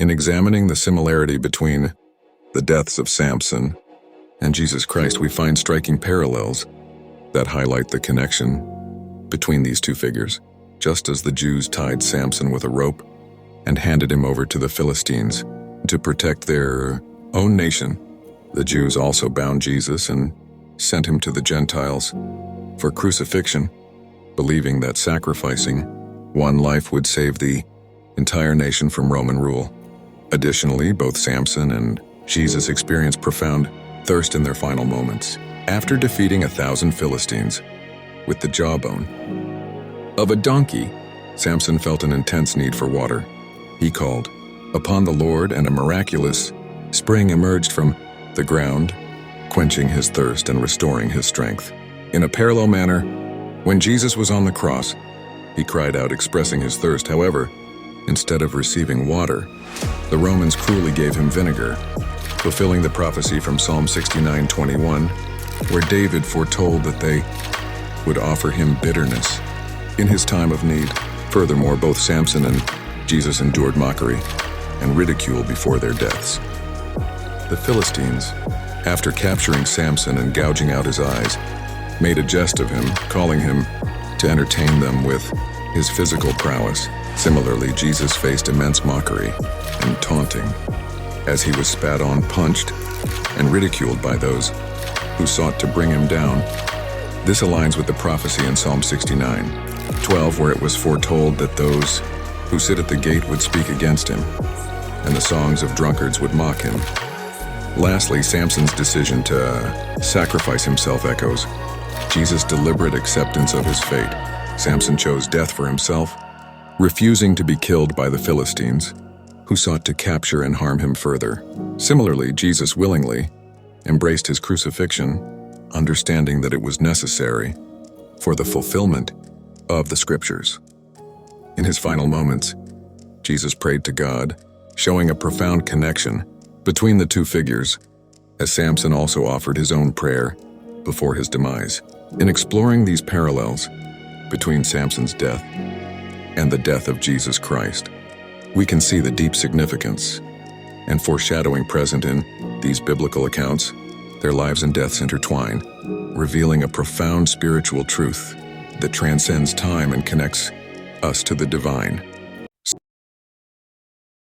In examining the similarity between the deaths of Samson and Jesus Christ, we find striking parallels that highlight the connection between these two figures. Just as the Jews tied Samson with a rope and handed him over to the Philistines to protect their own nation, the Jews also bound Jesus and sent him to the Gentiles for crucifixion, believing that sacrificing one life would save the entire nation from Roman rule. Additionally, both Samson and Jesus experienced profound thirst in their final moments. After defeating 1,000 Philistines with the jawbone of a donkey, Samson felt an intense need for water. He called upon the Lord, and a miraculous spring emerged from the ground, quenching his thirst and restoring his strength. In a parallel manner, when Jesus was on the cross, he cried out, expressing his thirst. However, instead of receiving water, the Romans cruelly gave him vinegar, fulfilling the prophecy from Psalm 69:21, where David foretold that they would offer him bitterness in his time of need. Furthermore, both Samson and Jesus endured mockery and ridicule before their deaths. The Philistines, after capturing Samson and gouging out his eyes, made a jest of him, calling him to entertain them with his physical prowess. Similarly, Jesus faced immense mockery and taunting as he was spat on, punched, and ridiculed by those who sought to bring him down. This aligns with the prophecy in Psalm 69:12, where it was foretold that those who sit at the gate would speak against him, and the songs of drunkards would mock him. Lastly, Samson's decision to sacrifice himself echoes Jesus' deliberate acceptance of his fate. Samson chose death for himself, refusing to be killed by the Philistines, who sought to capture and harm him further. Similarly, Jesus willingly embraced his crucifixion, understanding that it was necessary for the fulfillment of the Scriptures. In his final moments, Jesus prayed to God, showing a profound connection between the two figures, as Samson also offered his own prayer before his demise. In exploring these parallels between Samson's death and the death of Jesus Christ, we can see the deep significance and foreshadowing present in these biblical accounts. Their lives and deaths intertwine, revealing a profound spiritual truth that transcends time and connects us to the divine.